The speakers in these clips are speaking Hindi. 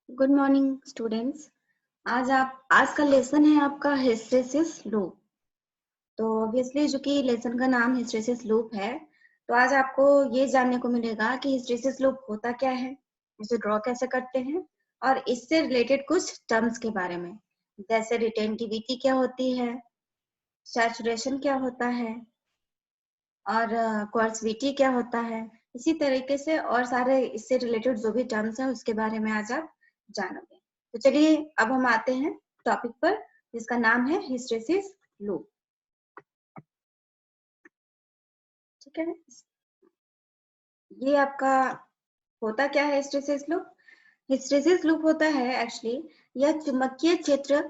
Good morning students. आज का लेसन है आपका हिस्टैरिसीस लूप। तो ऑब्वियसली जो कि लेसन का नाम हिस्टैरिसीस लूप है, तो आज आपको ये जानने को मिलेगा कि हिस्टैरिसीस लूप होता क्या है, इसे ड्रॉ कैसे करते हैं और इससे रिलेटेड कुछ टर्म्स के बारे में, जैसे रिटेंटिविटी क्या होती है, सैचुरेशन क्या होता है और कोर्सिविटी क्या होता है। इसी तरीके से और सारे इससे रिलेटेड जो भी टर्म्स हैं उसके बारे में आज आप जानोगे। तो चलिए अब हम आते हैं टॉपिक पर, जिसका नाम है हिस्टैरिसीस लूप। ठीक है, ये आपका होता क्या है हिस्टैरिसीस लूप? हिस्टैरिसीस लूप होता है एक्चुअली यह चुंबकीय क्षेत्र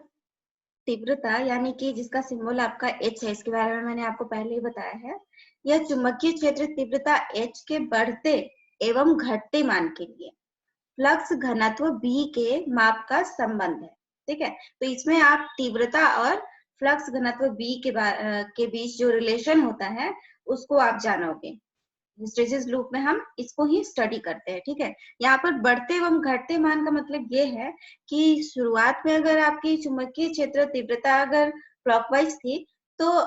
तीव्रता, यानी कि जिसका सिंबल आपका H है, इसके बारे में मैंने आपको पहले ही बताया है। यह चुंबकीय क्षेत्र तीव्रता H के बढ़ते एवं घटते मान के लिए फ्लक्स घनत्व B के माप का संबंध है। ठीक है, तो इसमें आप तीव्रता और फ्लक्स घनत्व B के बीच जो रिलेशन होता है उसको आप जानोगे। हिस्टैरिसीस लूप में हम इसको ही स्टडी करते हैं। ठीक है, यहाँ पर बढ़ते एवं घटते मान का मतलब ये है कि शुरुआत में अगर आपकी चुंबकीय क्षेत्र तीव्रता अगर क्लॉकवाइज थी, तो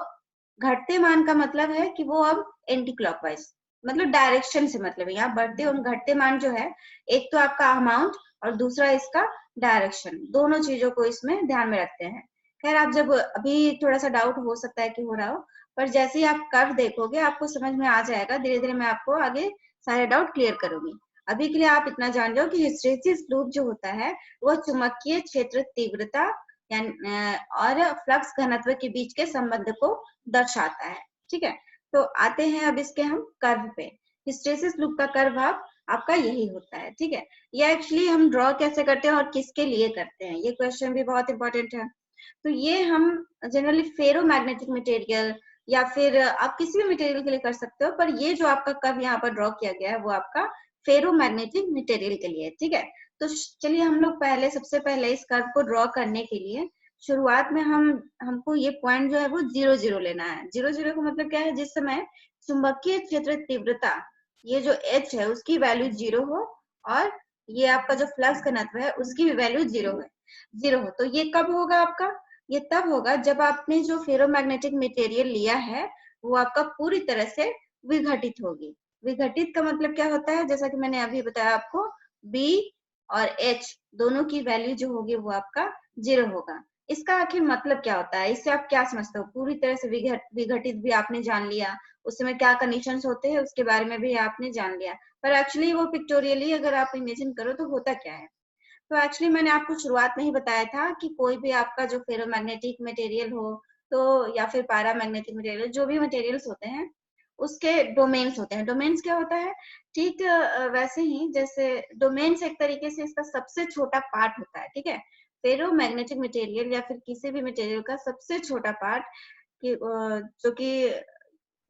घटते मान का मतलब है कि वो अब एंटी क्लॉकवाइज, मतलब डायरेक्शन से मतलब है। यहाँ बढ़ते एवं घटते मान जो है, एक तो आपका अमाउंट और दूसरा इसका डायरेक्शन, दोनों चीजों को इसमें ध्यान में रखते हैं। खैर, आप जब अभी थोड़ा सा डाउट हो सकता है कि हो रहा हो, पर जैसे ही आप कर्व देखोगे आपको समझ में आ जाएगा। धीरे धीरे मैं आपको आगे सारे डाउट क्लियर करूंगी। अभी के लिए आप इतना जान लो कि हिस्टैरिसीस लूप जो होता है वह चुंबकीय क्षेत्र तीव्रता और फ्लक्स घनत्व के बीच के संबंध को दर्शाता है। ठीक है, तो आते हैं अब इसके हम कर्व पे। हिस्टैरिसीस लूप का कर्व आपका यही होता है। ठीक है, ये एक्चुअली हम ड्रॉ कैसे करते हैं और किसके लिए करते हैं, ये क्वेश्चन भी बहुत इंपॉर्टेंट है। तो ये हम जनरली फेरोमैग्नेटिक मटेरियल या फिर आप किसी भी मटेरियल के लिए कर सकते हो, पर ये जो आपका कर्व यहाँ पर ड्रॉ किया गया है वो आपका फेरोमैग्नेटिक मटेरियल के लिए। ठीक है, तो चलिए हम लोग सबसे पहले इस कर्व को ड्रॉ करने के लिए शुरुआत में हमको ये पॉइंट जो है वो 0 0 लेना है। 0 0 का मतलब क्या है? जिस समय चुंबकीय क्षेत्र तीव्रता, ये जो H है उसकी वैल्यू 0 हो और ये आपका जो फ्लक्स घनत्व है उसकी भी वैल्यू 0 हो। तो ये कब होगा आपका? ये तब होगा जब आपने जो फेरोमैग्नेटिक मटेरियल लिया है वो आपका पूरी तरह से विघटित होगी। विघटित का मतलब क्या होता है? जैसा कि मैंने अभी बताया आपको, B और H दोनों की वैल्यू जो होगी वो आपका 0 होगा। इसका आखिर मतलब क्या होता है? इससे आप क्या समझते हो? पूरी तरह से विघटित भी आपने जान लिया, उस समय क्या कंडीशंस होते हैं उसके बारे में भी आपने जान लिया, पर एक्चुअली वो पिक्टोरियली अगर आप इमेजिन करो तो होता क्या है? तो एक्चुअली मैंने आपको शुरुआत में ही बताया था कि कोई भी आपका जो फेरोमैग्नेटिक मटेरियल हो, तो या फिर पैरामैग्नेटिक मटेरियल, जो भी मटेरियल्स होते हैं उसके डोमेन्स होते हैं। डोमेन्स क्या होता है? ठीक वैसे ही जैसे डोमेन्स एक तरीके से इसका सबसे छोटा पार्ट होता है। ठीक है, फेरोमैग्नेटिक मटेरियल या फिर किसी भी मटेरियल का सबसे छोटा पार्ट जो कि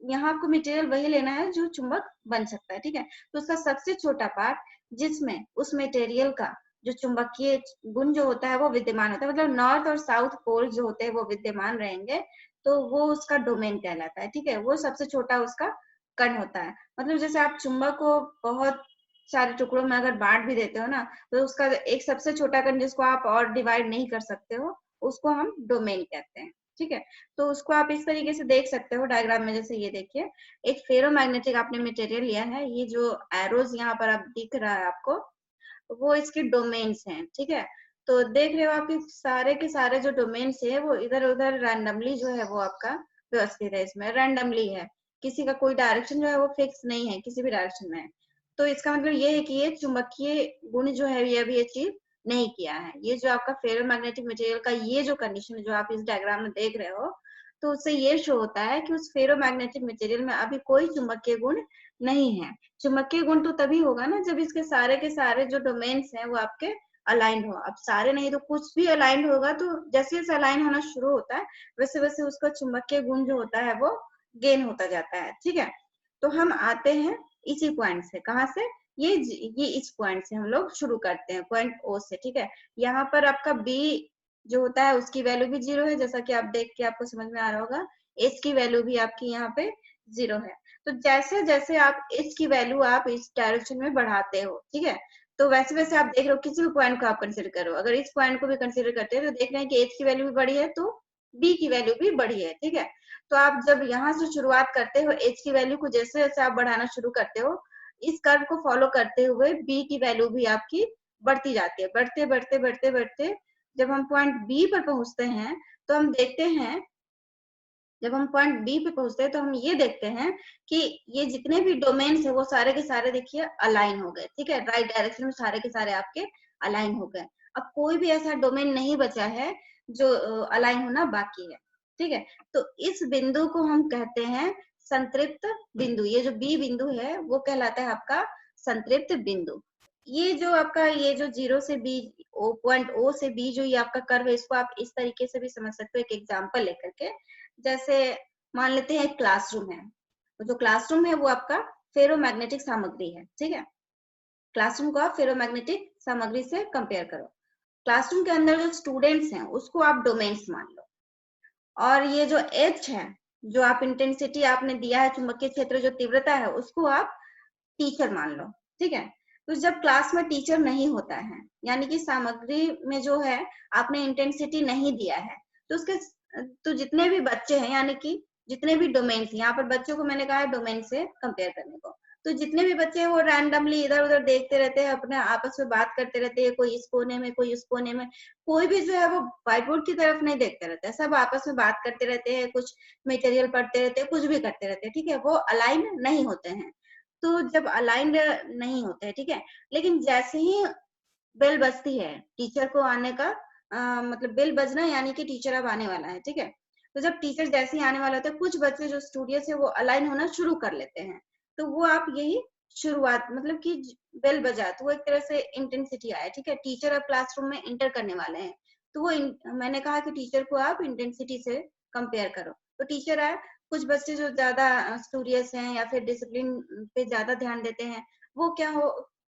यहाँ आपको मटेरियल वही लेना है जो चुंबक बन सकता है। ठीक है, तो उसका सबसे छोटा पार्ट जिसमें उस मटेरियल का जो चुंबकीय गुण जो होता है वो विद्यमान होता है, मतलब नॉर्थ और साउथ पोल जो होते हैं वो विद्यमान रहेंगे, तो वो उसका डोमेन कहलाता है। ठीक है, वो सबसे छोटा उसका कण होता है। मतलब जैसे आप चुंबक को बहुत सारे टुकड़ों में अगर बांट भी देते हो ना, तो उसका एक सबसे छोटा कण जिसको आप और डिवाइड नहीं कर सकते हो उसको हम डोमेन कहते हैं। ठीक है, तो उसको आप इस तरीके से देख सकते हो डायग्राम में। जैसे ये देखिए, एक फेरोमैग्नेटिक आपने मटेरियल लिया है, ये जो एरोज यहाँ पर आप दिख रहा है आपको, वो इसके डोमेन्स हैं। ठीक है, तो देख रहे हो आप सारे के सारे जो डोमेन्स है वो इधर उधर रैंडमली जो है वो आपका व्यवस्थित है, इसमें रैंडमली है, किसी का कोई डायरेक्शन जो है वो फिक्स नहीं है, किसी भी डायरेक्शन में है। तो इसका मतलब ये है कि ये चुंबकीय गुण जो है ये अभी अचीव नहीं किया है। ये जो आपका फेरोमैग्नेटिक मटेरियल का ये जो कंडीशन जो आप इस डायग्राम में देख रहे हो, तो उससे ये शो होता है कि उस फेरोमैग्नेटिक मटेरियल में अभी कोई चुंबकीय गुण नहीं है। चुंबकीय गुण तो तभी होगा ना जब इसके सारे के सारे जो डोमेन्स हैं वो आपके अलाइंड हो। अब सारे नहीं तो कुछ भी अलाइंड होगा, तो जैसे जैसे अलाइन होना शुरू होता है वैसे वैसे उसका चुंबकीय गुण जो होता है वो गेन होता जाता है। ठीक है, तो हम आते हैं इसी पॉइंट से। कहाँ से? ये इस पॉइंट से हम लोग शुरू करते हैं, पॉइंट ओ से। ठीक है, यहाँ पर आपका बी जो होता है उसकी वैल्यू भी 0 है, जैसा कि आप देख के आपको समझ में आ रहा होगा। एच की वैल्यू भी आपकी यहाँ पे 0 है। तो जैसे जैसे आप एच की वैल्यू आप इस डायरेक्शन में बढ़ाते हो, ठीक है, तो वैसे वैसे आप देख रहे हो, किसी भी पॉइंट को आप कंसिडर करो, अगर इस पॉइंट को भी कंसिडर करते हैं तो देख रहे हैं कि एच की वैल्यू भी बड़ी है तो बी की वैल्यू भी बड़ी है, ठीक है। तो आप जब यहाँ से शुरुआत करते हो, एच की वैल्यू को जैसे जैसे आप बढ़ाना शुरू करते हो, इस कर्व को फॉलो करते हुए बी की वैल्यू भी आपकी बढ़ती जाती है, बढ़ते बढ़ते बढ़ते बढ़ते जब हम पॉइंट बी पर पहुंचते हैं तो हम देखते हैं, जब हम पॉइंट बी पे पहुंचते हैं तो हम ये देखते हैं कि ये जितने भी डोमेन्स है वो सारे के सारे देखिए अलाइन हो गए, ठीक है, राइट डायरेक्शन में सारे के सारे आपके अलाइन हो गए। अब कोई भी ऐसा डोमेन नहीं बचा है जो अलाइन होना बाकी है, ठीक है। तो इस बिंदु को हम कहते हैं संतृप्त बिंदु। ये जो बी बिंदु है वो कहलाता है आपका संतृप्त बिंदु। ये जो आपका ये जो जीरो से बी, ओ पॉइंट ओ से बी जो ये आपका कर्व है, इसको आप इस तरीके से भी समझ सकते हो, एक एग्जाम्पल लेकर के। जैसे मान लेते हैं एक क्लासरूम है, तो जो क्लासरूम है वो आपका फेरोमैग्नेटिक सामग्री है, ठीक है। क्लासरूम को आप फेरोमैग्नेटिक सामग्री से कंपेयर करो। क्लासरूम के अंदर जो स्टूडेंट्स हैं उसको आप डोमेन्स मान लो, और ये जो एच है, जो आप इंटेंसिटी आपने दिया है, चुंबकीय क्षेत्र जो तीव्रता है, उसको आप टीचर मान लो, ठीक है। तो जब क्लास में टीचर नहीं होता है, यानी कि सामग्री में जो है आपने इंटेंसिटी नहीं दिया है, तो उसके तो जितने भी बच्चे हैं, यानी कि जितने भी डोमेन्स, यहाँ पर बच्चों को मैंने कहा है डोमेन से कंपेयर करने को, तो जितने भी बच्चे हैं वो रैंडमली इधर उधर देखते रहते हैं, अपने आपस में बात करते रहते हैं, कोई इस कोने में कोई उस कोने में, कोई भी जो है वो व्हाइट बोर्ड की तरफ नहीं देखते रहते हैं, सब आपस में बात करते रहते हैं, कुछ मटेरियल पढ़ते रहते हैं, कुछ भी करते रहते हैं, ठीक है। वो अलाइन नहीं होते हैं। तो जब अलाइंड नहीं होते हैं, ठीक है, लेकिन जैसे ही बेल बजती है टीचर को आने का, मतलब बेल बजना यानी कि टीचर अब आने वाला है, ठीक है। तो जब टीचर जैसे ही आने वाला होता है, कुछ बच्चे जो स्टूडियो से वो अलाइन होना शुरू कर लेते हैं, तो वो आप यही शुरुआत, मतलब कि बेल बजा तो वो एक तरह से इंटेंसिटी आया, ठीक है। टीचर अब क्लासरूम में इंटर करने वाले हैं, तो वो मैंने कहा कि टीचर को आप इंटेंसिटी से कंपेयर करो। तो टीचर आए, कुछ बच्चे जो ज्यादा स्टूडियस हैं या फिर डिसिप्लिन पे ज्यादा ध्यान देते हैं, वो क्या हो,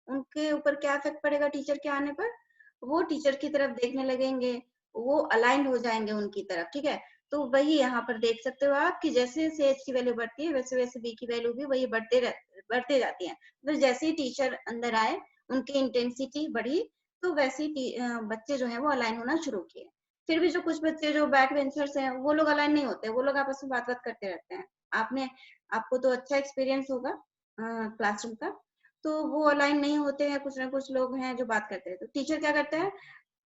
उनके ऊपर क्या इफेक्ट पड़ेगा टीचर के आने पर, वो टीचर की तरफ देखने लगेंगे, वो अलाइंड हो जाएंगे उनकी तरफ, ठीक है। तो वही यहाँ पर देख सकते हो आप कि जैसे जैसे एच की वैल्यू बढ़ती है वैसे वैसे बी की वैल्यू भी वही बढ़ते जाती है। फिर जैसे ही टीचर अंदर आए, उनकी इंटेंसिटी बढ़ी, तो वैसे ही बच्चे जो है वो अलाइन होना शुरू किए। फिर भी जो कुछ बच्चे जो बैक बेंचर्स हैं वो लोग अलाइन नहीं होते, वो लोग आपस में बात बात करते रहते हैं। आपने आपको तो अच्छा एक्सपीरियंस होगा क्लासरूम का, तो वो अलाइन नहीं होते हैं, कुछ ना कुछ लोग हैं जो बात करते हैं। तो टीचर क्या करते हैं,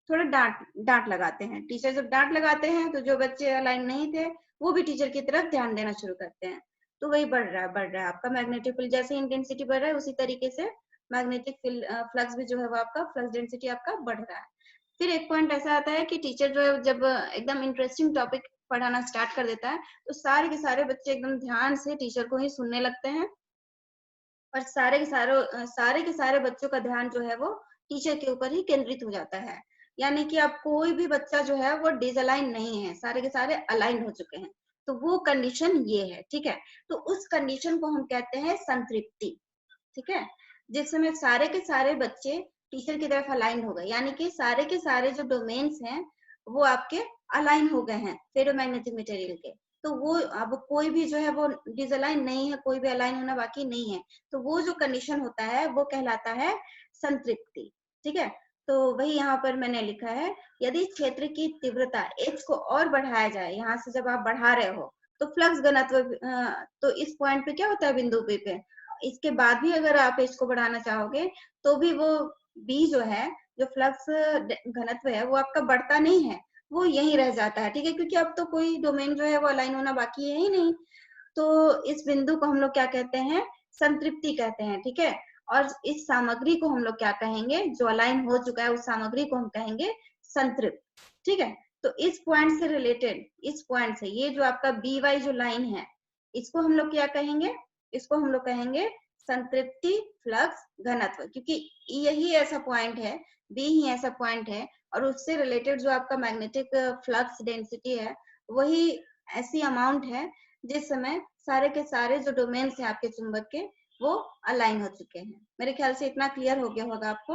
थोड़ा डांट डांट लगाते हैं। टीचर जब डांट लगाते हैं तो जो बच्चे अलाइन नहीं थे वो भी टीचर की तरफ ध्यान देना शुरू करते हैं। तो वही बढ़ रहा है आपका मैग्नेटिक फील्ड, जैसे इंटेंसिटी बढ़ रहा है उसी तरीके से मैग्नेटिक फील्ड फ्लक्स भी जो है वो आपका फ्लक्स डेंसिटी आपका बढ़ रहा है। फिर एक पॉइंट ऐसा आता है कि टीचर जो है जब एकदम इंटरेस्टिंग टॉपिक पढ़ाना स्टार्ट कर देता है, तो सारे के सारे बच्चे एकदम ध्यान से टीचर को ही सुनने लगते हैं, और सारे के सारे बच्चों का ध्यान जो है वो टीचर के ऊपर ही केंद्रित हो जाता है। यानी कि अब कोई भी बच्चा जो है वो डिसअलाइन नहीं है, सारे के सारे अलाइन हो चुके हैं। तो वो कंडीशन ये है, ठीक है। तो उस कंडीशन को हम कहते हैं संतृप्ति, ठीक है। जिस समय सारे के सारे बच्चे टीचर की तरफ अलाइन हो गए, यानी कि सारे के सारे जो डोमेन्स हैं वो आपके अलाइन हो गए हैं फेरोमैग्नेटिक मटेरियल के, तो वो अब कोई भी जो है वो डिसअलाइन नहीं है, कोई भी अलाइन होना बाकी नहीं है। तो वो जो कंडीशन होता है वो कहलाता है संतृप्ति, ठीक है। तो वही यहाँ पर मैंने लिखा है, यदि क्षेत्र की तीव्रता H को और बढ़ाया जाए, यहाँ से जब आप बढ़ा रहे हो तो फ्लक्स घनत्व तो इस पॉइंट पे क्या होता है बिंदु P पे, इसके बाद भी अगर आप इसको बढ़ाना चाहोगे तो भी वो बी जो है, जो फ्लक्स घनत्व है वो आपका बढ़ता नहीं है, वो यहीं रह जाता है, ठीक है। क्योंकि अब तो कोई डोमेन जो है वो अलाइन होना बाकी है ही नहीं। तो इस बिंदु को हम लोग क्या कहते हैं, संतृप्ति कहते हैं, ठीक है। और इस सामग्री को हम लोग क्या कहेंगे, जो अलाइन हो चुका है उस सामग्री को हम कहेंगे संतृप्त, ठीक है। तो इस पॉइंट से रिलेटेड, इस पॉइंट से ये जो आपका बी वाई जो लाइन है, इसको हम लोग क्या कहेंगे, इसको हम लोग कहेंगे संतृप्ति फ्लक्स घनत्व, क्योंकि यही ऐसा पॉइंट है, बी ही ऐसा पॉइंट है, और उससे रिलेटेड जो आपका मैग्नेटिक फ्लक्स डेंसिटी है वही ऐसी अमाउंट है जिस समय सारे के सारे जो डोमेन्स हैं आपके चुंबक के वो अलाइन हो चुके हैं। मेरे ख्याल से इतना क्लियर हो गया होगा आपको।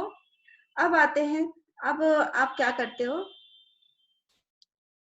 अब आते हैं, अब आप क्या करते हो,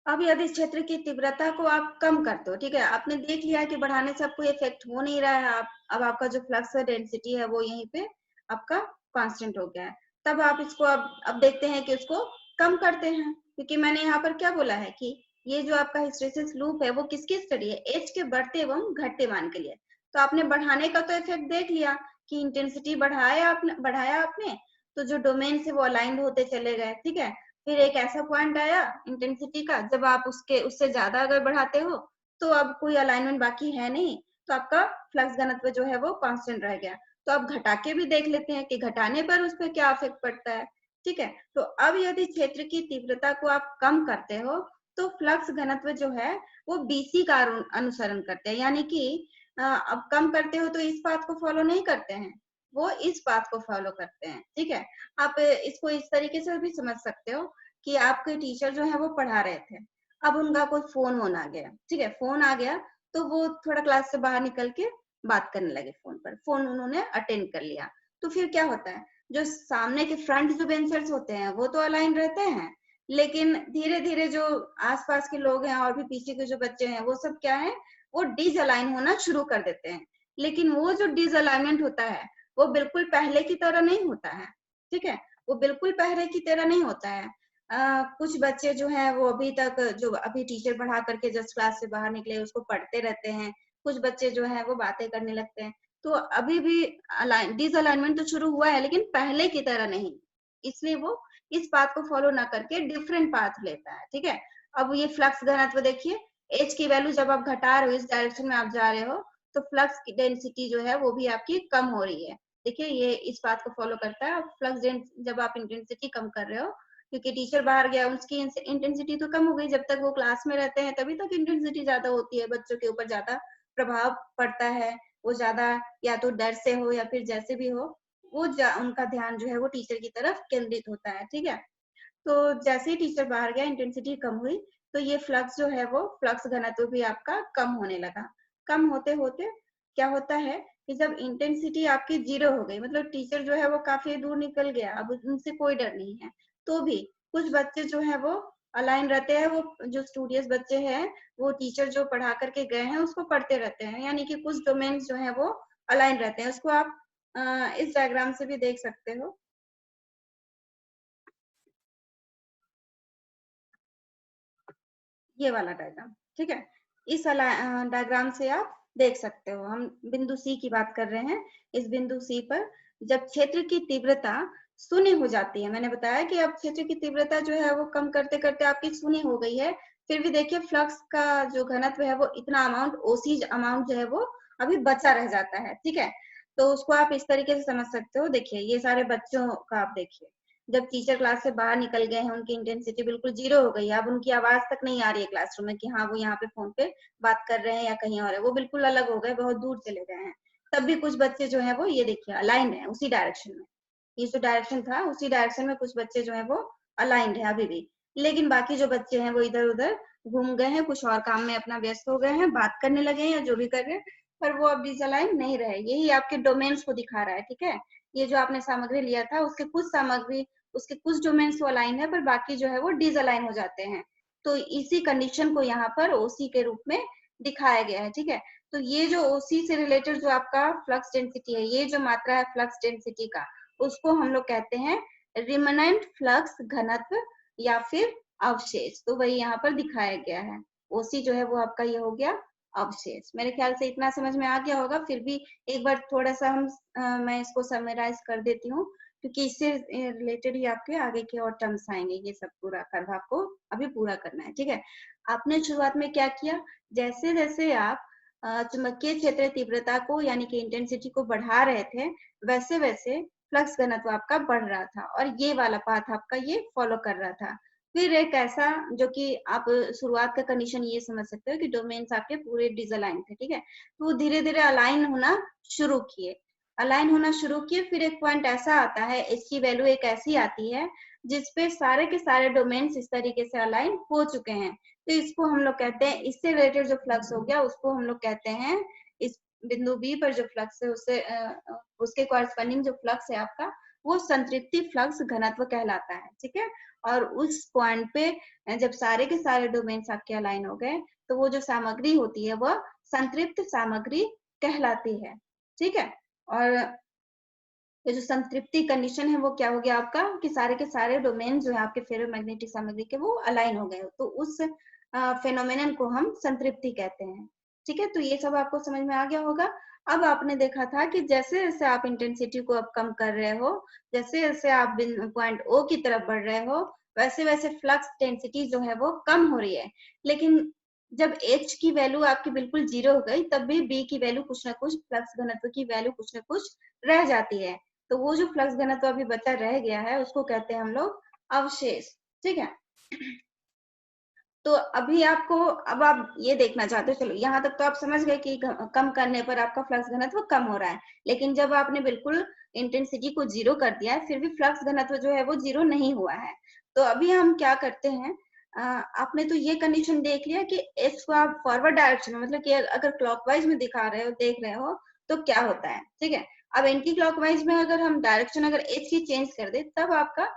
अब यदि क्षेत्र की तीव्रता को आप कम करते हो, ठीक है, आपने देख लिया कि बढ़ाने से आपको इफेक्ट हो नहीं रहा है, आप अब आपका जो फ्लक्स डेंसिटी है वो यहीं पे आपका कांस्टेंट हो गया है। तब आप इसको अब देखते हैं कि उसको कम करते हैं, क्योंकि मैंने यहाँ पर क्या बोला है कि ये जो आपका हिस्टैरिसीस लूप है वो किसकी स्टडी है, एज के बढ़ते एवं घटते मान के लिए। तो आपने बढ़ाने का तो इफेक्ट देख लिया कि इंटेंसिटी बढ़ाया आपने, तो जो डोमेन से वो अलाइंड होते चले गए, ठीक है। फिर एक ऐसा पॉइंट आया इंटेंसिटी का, जब आप उससे ज्यादा अगर बढ़ाते हो तो अब कोई अलाइनमेंट बाकी है नहीं, तो आपका फ्लक्स घनत्व जो है वो कांस्टेंट रह गया। तो अब घटा के भी देख लेते हैं कि घटाने पर उस पर क्या इफेक्ट पड़ता है, ठीक है। तो अब यदि क्षेत्र की तीव्रता को आप कम करते हो तो फ्लक्स घनत्व जो है वो बीसी का अनुसरण करते हैं, यानी कि अब कम करते हो तो इस बात को फॉलो नहीं करते हैं, वो इस बात को फॉलो करते हैं, ठीक है। आप इसको इस तरीके से भी समझ सकते हो कि आपके टीचर जो है वो पढ़ा रहे थे, अब उनका कोई फोन आ गया, ठीक है, फोन आ गया तो वो थोड़ा क्लास से बाहर निकल के बात करने लगे फोन पर, फोन उन्होंने अटेंड कर लिया। तो फिर क्या होता है, जो सामने के फ्रंट जो बेंचर्स होते हैं वो तो अलाइन रहते हैं, लेकिन धीरे धीरे जो आसपास के लोग हैं और भी पीछे के जो बच्चे हैं वो सब क्या है, वो डिसअलाइन होना शुरू कर देते हैं। लेकिन वो जो डिसअलाइनमेंट होता है वो बिल्कुल पहले की तरह नहीं होता है, ठीक है, वो बिल्कुल पहले की तरह नहीं होता है। कुछ बच्चे जो हैं वो अभी तक, जो अभी टीचर पढ़ा करके जस्ट क्लास से बाहर निकले उसको पढ़ते रहते हैं, कुछ बच्चे जो है वो बातें करने लगते हैं। तो अभी भी डिसअलाइनमेंट तो शुरू हुआ है लेकिन पहले की तरह नहीं, इसलिए वो इस बात को फॉलो ना करके डिफरेंट पाथ लेता है, ठीक है। अब ये फ्लक्स घनत्व देखिए, एच की वैल्यू जब आप घटा रहे हो, इस डायरेक्शन में आप जा रहे हो, तो फ्लक्स की डेंसिटी जो है वो भी आपकी कम हो रही है। देखिए ये इस बात को फॉलो करता है, फ्लक्स जब आप इंटेंसिटी कम कर रहे हो, क्योंकि टीचर बाहर गया उसकी इंटेंसिटी तो कम हो गई, जब तक वो क्लास में रहते हैं तभी तक इंटेंसिटी ज्यादा होती है, बच्चों के ऊपर ज्यादा प्रभाव पड़ता है, वो ज्यादा या तो डर से हो या फिर जैसे भी हो, वो उनका ध्यान जो है वो टीचर की तरफ केंद्रित होता है, ठीक है। तो जैसे ही टीचर बाहर गया इंटेंसिटी कम हुई, तो ये फ्लक्स जो है वो फ्लक्स घनत्व भी आपका कम होने लगा। कम होते होते क्या होता है कि जब इंटेंसिटी आपकी 0 हो गई, मतलब टीचर जो है वो काफी दूर निकल गया, अब उनसे कोई डर नहीं है, तो भी कुछ बच्चे जो है वो अलाइन रहते हैं, वो जो स्टूडियस बच्चे हैं वो टीचर जो पढ़ा करके गए हैं उसको पढ़ते रहते हैं, यानी कि कुछ डोमेन्स जो है वो अलाइन रहते हैं। उसको आप इस डायग्राम से भी देख सकते हो, ये वाला डायग्राम, ठीक है। इस डायग्राम से आप देख सकते हो, हम बिंदु सी की बात कर रहे हैं। इस बिंदु सी पर जब क्षेत्र की तीव्रता शून्य हो जाती है, मैंने बताया कि अब क्षेत्र की तीव्रता जो है वो कम करते करते आपकी शून्य हो गई है, फिर भी देखिए फ्लक्स का जो घनत्व है वो इतना अमाउंट, ओसी अमाउंट जो है वो अभी बचा रह जाता है, ठीक है। तो उसको आप इस तरीके से समझ सकते हो, देखिए ये सारे बच्चों का आप देखिए, जब टीचर क्लास से बाहर निकल गए हैं उनकी इंटेंसिटी बिल्कुल 0 हो गई है, अब उनकी आवाज तक नहीं आ रही है क्लासरूम में कि हाँ वो यहाँ पे फोन पे बात कर रहे हैं या कहीं और है, वो बिल्कुल अलग हो गए, बहुत दूर चले गए हैं। तब भी कुछ बच्चे जो है वो ये देखिए अलाइंड है उसी डायरेक्शन में, ये जो डायरेक्शन था उसी डायरेक्शन में कुछ बच्चे जो है वो अलाइंड है अभी भी, लेकिन बाकी जो बच्चे हैं वो इधर उधर घूम गए हैं, कुछ और काम में अपना व्यस्त हो गए हैं, बात करने लगे हैं या जो भी कर रहे हैं, पर वो अब डिसअलाइन नहीं रहे। यही आपके डोमेन्स को दिखा रहा है, ठीक है। ये जो आपने सामग्री लिया था उसके कुछ सामग्री, उसके कुछ डोमेन्स तो अलाइन है पर बाकी जो है वो डिसअलाइन हो जाते हैं, तो इसी कंडीशन को यहाँ पर ओसी के रूप में दिखाया गया है, ठीक है। तो ये जो ओसी से रिलेटेड जो आपका फ्लक्स डेंसिटी है, ये जो मात्रा है फ्लक्स डेंसिटी का, उसको हम लोग कहते हैं रिमनेंट फ्लक्स घनत्व या फिर अवशेष, तो वही यहाँ पर दिखाया गया है। ओसी जो है वो आपका ये हो गया अवशेष। मेरे ख्याल से इतना समझ में आ गया होगा, फिर भी एक बार थोड़ा सा मैं इसको समराइज कर देती हूँ, क्योंकि इससे रिलेटेड ही आपके आगे के और टर्म्स आएंगे, ये सब पूरा कर्व आपको अभी पूरा करना है, ठीक है। आपने शुरुआत में क्या किया, जैसे जैसे आप चुंबकीय क्षेत्र तीव्रता को यानी कि इंटेंसिटी को बढ़ा रहे थे, वैसे वैसे फ्लक्स घनत्व आपका बढ़ रहा था और ये वाला पाथ आपका ये फॉलो कर रहा था। फिर एक ऐसा जो कि आप शुरुआत का कंडीशन ये समझ सकते हो कि डोमेन्स आपके पूरे डिसअलाइन थे, ठीक है, तो वो धीरे धीरे अलाइन होना शुरू किए, अलाइन होना शुरू किए। फिर एक पॉइंट ऐसा आता है, इसकी वैल्यू एक ऐसी आती है जिसपे सारे के सारे डोमेन्स इस तरीके से अलाइन हो चुके हैं, तो इसको हम लोग कहते हैं, इससे रिलेटेड जो फ्लक्स हो गया उसको हम लोग कहते हैं, इस बिंदु बी पर जो फ्लक्स है उससे उसके कॉरेस्पॉन्डिंग जो फ्लक्स है आपका वो संतृप्ति फ्लक्स घनत्व कहलाता है, ठीक है। और उस पॉइंट पे जब सारे के सारे डोमेन्स आपके अलाइन हो गए तो वो जो सामग्री होती है वह संतृप्त सामग्री कहलाती है, ठीक है। और ये जो संतृप्ति कंडीशन है वो क्या हो गया आपका कि सारे के सारे डोमेन जो है आपके फेरोमैग्नेटिक सामग्री के वो अलाइन हो गए, तो उस फेनोमेनन को हम संतृप्ति कहते हैं। ठीक है, तो ये सब आपको समझ में आ गया होगा। अब आपने देखा था कि जैसे जैसे आप इंटेंसिटी को अब कम कर रहे हो, जैसे जैसे आप पॉइंट ओ की तरफ बढ़ रहे हो, वैसे वैसे फ्लक्स डेंसिटी जो है वो कम हो रही है। लेकिन जब H की वैल्यू आपकी बिल्कुल 0 हो गई, तब भी B की वैल्यू कुछ ना कुछ, फ्लक्स घनत्व की वैल्यू कुछ ना कुछ रह जाती है। तो वो जो फ्लक्स घनत्व अभी बचा रह गया है उसको कहते हैं हम लोग अवशेष। ठीक है, तो अभी आपको, अब आप ये देखना चाहते हो, चलो यहाँ तक तो आप समझ गए कि कम करने पर आपका फ्लक्स घनत्व कम हो रहा है, लेकिन जब आपने बिल्कुल इंटेंसिटी को 0 कर दिया है फिर भी फ्लक्स घनत्व जो है वो 0 नहीं हुआ है। तो अभी हम क्या करते हैं, आपने तो ये कंडीशन देख लिया कि एच को आप फॉरवर्ड डायरेक्शन में, मतलब कि अगर क्लॉकवाइज में दिखा रहे हो, देख रहे हो, तो क्या होता है। ठीक है, अब एंटी क्लॉकवाइज में अगर हम डायरेक्शन अगर एच की चेंज कर दे, तब आपका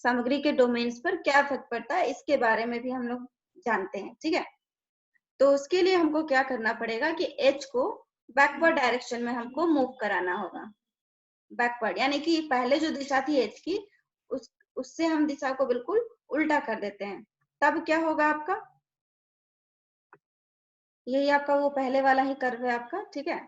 सामग्री के डोमेन्स पर क्या इफेक्ट पड़ता है, इसके बारे में भी हम लोग जानते हैं। ठीक है, तो उसके लिए हमको क्या करना पड़ेगा कि एच को बैकवर्ड डायरेक्शन में हमको मूव कराना होगा। बैकवर्ड यानी कि पहले जो दिशा थी एच की, उससे हम दिशा को बिल्कुल उल्टा कर देते हैं। तब क्या होगा आपका, यही आपका वो पहले वाला ही कर्व है आपका। ठीक है,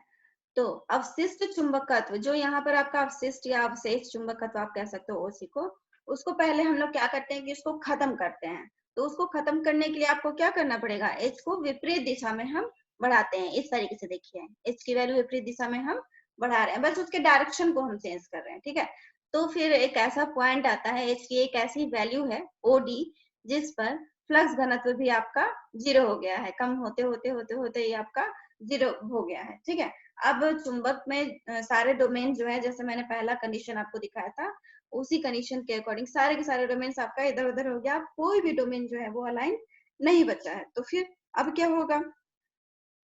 तो अवशिष्ट चुंबकत्व, जो यहाँ पर आपका अवशिष्ट या अवशेष चुंबकत्व आप कह सकते हो ओसी को, उसको पहले हम लोग क्या करते हैं कि उसको खत्म करते हैं। तो उसको खत्म करने के लिए आपको क्या करना पड़ेगा, एच को विपरीत दिशा में हम बढ़ाते हैं। इस तरीके से देखिए, एच की वैल्यू विपरीत दिशा में हम बढ़ा रहे हैं, बस उसके डायरेक्शन को हम चेंज कर रहे हैं। ठीक है, तो फिर एक ऐसा पॉइंट आता है, एच की एक ऐसी वैल्यू है ओडी, जिस पर फ्लक्स घनत्व भी आपका 0 हो गया है, कम होते होते होते होते ही आपका 0 हो गया है। ठीक है, अब चुंबक में सारे डोमेन जो है, जैसे मैंने पहला कंडीशन आपको दिखाया था, उसी कंडीशन के अकॉर्डिंग सारे के सारे डोमेन्स आपका इधर उधर हो गया, कोई भी डोमेन जो है वो अलाइन नहीं बचा है। तो फिर अब क्या होगा,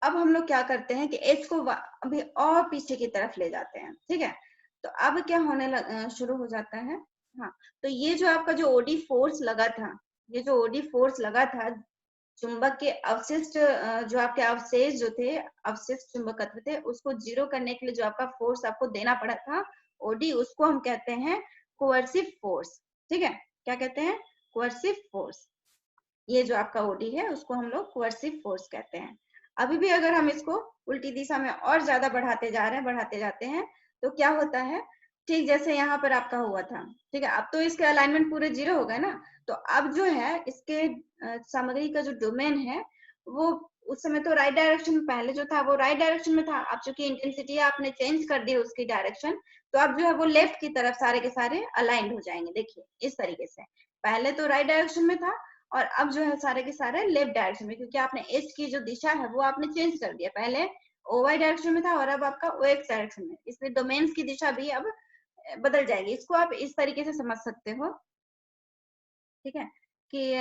अब हम लोग क्या करते हैं कि एच को अभी और पीछे की तरफ ले जाते हैं। ठीक है, तो अब क्या होने शुरू हो जाता है। हाँ, तो ये जो आपका जो ओडी फोर्स लगा था, ये जो ओडी फोर्स लगा था, चुंबक के अवशिष्ट जो आपके अवशेष जो थे, अवशिष्ट चुंबकत्व थे, उसको 0 करने के लिए जो आपका फोर्स आपको देना पड़ा था ओडी, उसको हम कहते हैं कोअर्सिव फोर्स। ठीक है, क्या कहते हैं, कोअर्सिव फोर्स। ये जो आपका ओडी है उसको हम लोग कोअर्सिव फोर्स कहते हैं। अभी भी अगर हम इसको उल्टी दिशा में और ज्यादा बढ़ाते जा रहे हैं, बढ़ाते जाते हैं, तो क्या होता है, ठीक जैसे यहाँ पर आपका हुआ था। ठीक है, अब तो इसके अलाइनमेंट पूरे 0 हो गए ना, तो अब जो है इसके सामग्री का जो डोमेन है वो उस समय तो राइट डायरेक्शन में, पहले जो था वो राइट डायरेक्शन में था, अब चूंकि इंटेंसिटी आपने चेंज कर दी उसकी डायरेक्शन, तो अब जो है वो लेफ्ट की तरफ सारे के सारे अलाइंड हो जाएंगे। देखिए इस तरीके से, पहले तो राइट डायरेक्शन में था और अब जो है सारे के सारे लेफ्ट डायरेक्शन में, क्योंकि आपने एच की जो दिशा है वो आपने चेंज कर दिया, पहले ओ वाई डायरेक्शन में था और अब आपका ओ एक्स डायरेक्शन में, इसलिए डोमेन्स की दिशा भी अब बदल जाएगी। इसको आप इस तरीके से समझ सकते हो। ठीक है, कि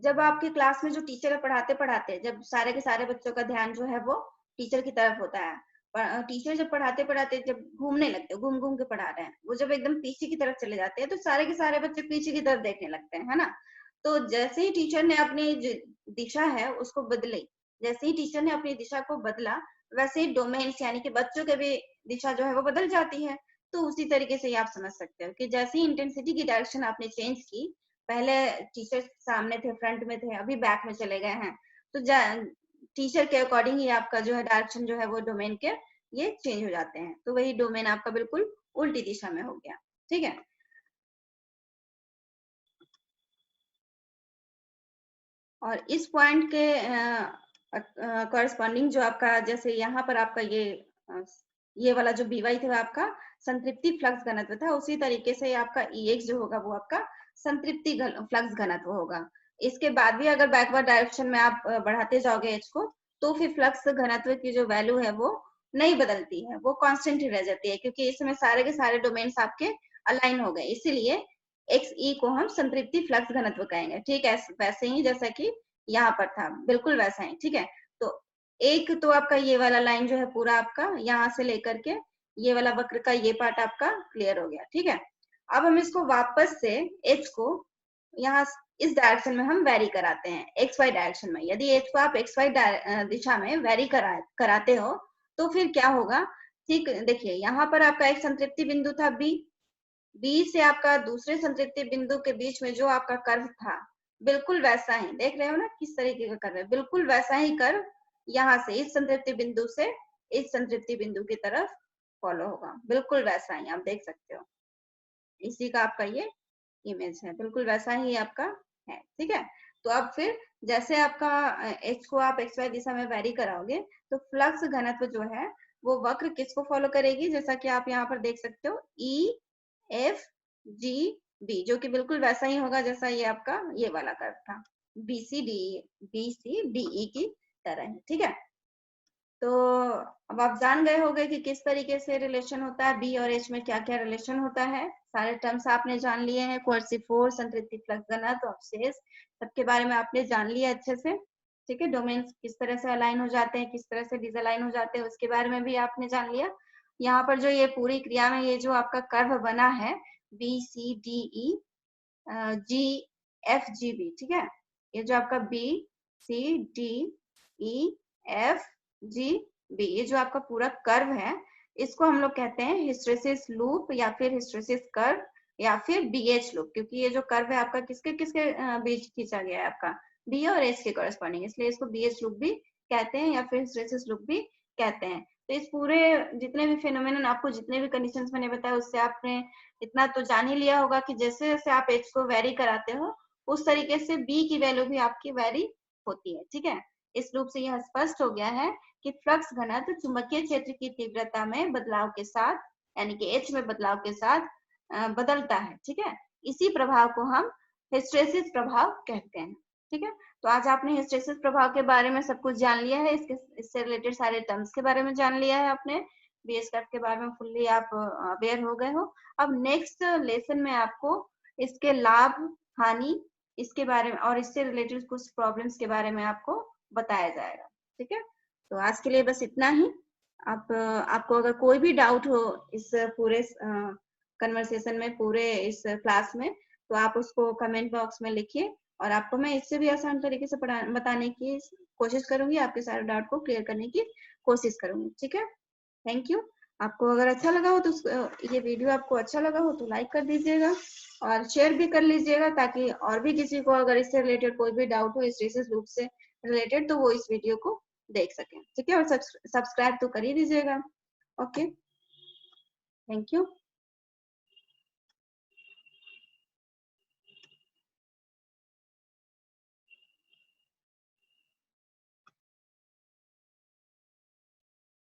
जब आपकी क्लास में जो टीचर है पढ़ाते पढ़ाते, जब सारे के सारे बच्चों का ध्यान जो है वो टीचर की तरफ होता है, टीचर जब पढ़ाते पढ़ाते जब घूमने लगते हैं, घूम घूम के पढ़ा रहे हैं, वो जब एकदम पीछे की तरफ चले जाते हैं, तो सारे के सारे बच्चे पीछे की तरफ देखने लगते हैं, है ना। तो जैसे ही टीचर ने अपनी जो दिशा है उसको बदली, जैसे ही टीचर ने अपनी दिशा को बदला, वैसे ही डोमेन्स यानी कि बच्चों के भी दिशा जो है वो बदल जाती है। तो उसी तरीके से ही आप समझ सकते हो कि जैसे ही इंटेंसिटी की डायरेक्शन आपने चेंज की, पहले टीचर सामने थे, फ्रंट में थे, अभी बैक में चले गए हैं, तो टीचर के अकॉर्डिंग ही आपका जो है डायरेक्शन जो है वो डोमेन के ये चेंज हो जाते हैं। तो वही डोमेन आपका बिल्कुल उल्टी दिशा में हो गया। ठीक है, और इस पॉइंट के कॉरेस्पॉन्डिंग जो आपका, जैसे यहाँ पर आपका ये वाला जो बी वाई था आपका संतृप्ति फ्लक्स घनत्व था, उसी तरीके से आपका ई एक्स जो होगा वो आपका संतृप्ति फ्लक्स घनत्व होगा। इसके बाद भी अगर बैकवर्ड डायरेक्शन में आप बढ़ाते जाओगे एच को, तो फिर फ्लक्स घनत्व की जो वैल्यू है वो नहीं बदलती है, वो कांस्टेंट ही रह जाती है, क्योंकि इसमें सारे के सारे डोमेन्स आपके अलाइन हो गए, इसीलिए एक्स ई को हम संतृप्ति फ्लक्स घनत्व कहेंगे। ठीक है, वैसे ही जैसा कि यहाँ पर था, बिल्कुल वैसा ही। ठीक है, तो एक तो आपका ये वाला लाइन जो है पूरा आपका यहाँ से लेकर के ये वाला वक्र का ये पार्ट आपका क्लियर हो गया। ठीक है, अब हम इसको वापस से एच को यहाँ इस डायरेक्शन में हम वेरी कराते हैं, एक्स वाई डायरेक्शन में। यदि एच को आप एक्स वाई दिशा में वेरी कराते हो, तो फिर क्या होगा, ठीक, देखिए यहाँ पर आपका एक संतृप्ति बिंदु था बी, बी से आपका दूसरे संतृप्ति बिंदु के बीच में जो आपका कर्व था, बिल्कुल वैसा ही, देख रहे हो ना किस तरीके का कर्व है, बिल्कुल वैसा ही कर्व यहाँ से इस संतृप्ति बिंदु से इस संतृप्ति बिंदु की तरफ फॉलो होगा, बिल्कुल वैसा ही आप देख सकते हो। इसी का आपका ये इमेज है, बिल्कुल वैसा ही आपका है। ठीक है, तो अब फिर जैसे आपका एच को आप एक्स वाई दिशा में वेरी कराओगे तो फ्लक्स घनत्व जो है वो वक्र किसको फॉलो करेगी, जैसा कि आप यहाँ पर देख सकते हो ई एफ जी बी, जो कि बिल्कुल वैसा ही होगा जैसा ये आपका ये वाला कर्व था, बी सी डी ई की तरह है। ठीक है, तो अब आप जान गए होंगे कि किस तरीके से रिलेशन होता है, बी और एच में क्या क्या रिलेशन होता है, सारे टर्म्स आपने जान लिए हैं, कोएर्सिव फोर्स, संतृप्ति फ्लक्स घनत्व, अवशेष, सबके बारे में आपने जान लिया अच्छे से। ठीक है, डोमेन्स किस तरह से अलाइन हो जाते हैं, किस तरह से डिसअलाइन हो जाते हैं, उसके बारे में भी आपने जान लिया। यहाँ पर जो ये पूरी क्रिया में ये जो आपका कर्व बना है B C D E G F G B, ठीक है, ये जो आपका B C D E F G B, ये जो आपका पूरा कर्व है, इसको हम लोग कहते हैं हिस्टेरेसिस लूप या फिर हिस्टेरेसिस कर्व या फिर बीएच लूप, क्योंकि ये जो कर्व है आपका किसके किसके बीच खींचा गया है, आपका बी और एच के कॉरेस्पॉन्डिंग, इसलिए इसको बीएच लूप भी कहते हैं या फिर हिस्टेरेसिस लूप भी कहते हैं। तो इस पूरे जितने भी फिनोमेनन आपको जितने भी कंडीशंस मैंने बताया उससे आपने इतना तो जान ही लिया होगा कि जैसे जैसे आप एच को वेरी कराते हो उस तरीके से बी की वैल्यू भी आपकी वेरी होती है। ठीक है, इस रूप से यह स्पष्ट हो गया है कि फ्लक्स घनत्व चुंबकीय क्षेत्र की तीव्रता में बदलाव के साथ यानी कि एच में बदलाव के साथ बदलता है। ठीक है, इसी प्रभाव को हम हिस्टेरेसिस प्रभाव कहते हैं। ठीक है, तो आज आपने हिस्टेरेसिस प्रभाव के बारे में सब कुछ जान लिया है, इससे रिलेटेड सारे टर्म्स के बारे में जान लिया है आपने, बीएस कर्व के बारे में फुल्ली आप अवेयर हो गए हो। अब नेक्स्ट लेसन में आपको इसके लाभ हानि इसके बारे में और इससे रिलेटेड कुछ प्रॉब्लम्स के बारे में आपको बताया जाएगा। ठीक है, तो आज के लिए बस इतना ही। आप आपको अगर कोई भी डाउट हो इस पूरे कन्वर्सेशन में, पूरे इस क्लास में, तो आप उसको कमेंट बॉक्स में लिखिए और आपको मैं इससे भी आसान तरीके से बताने की कोशिश करूंगी, आपके सारे डाउट को क्लियर करने की कोशिश करूंगी। ठीक है, थैंक यू। आपको अगर अच्छा लगा हो तो ये वीडियो आपको अच्छा लगा हो तो लाइक कर दीजिएगा और शेयर भी कर लीजिएगा, ताकि और भी किसी को अगर इससे रिलेटेड कोई भी डाउट हो हिस्टेरेसिस लूप से रिलेटेड तो वो इस वीडियो को देख सकें। ठीक है, और सब्सक्राइब तो कर ही दीजिएगा। Okay, thank you.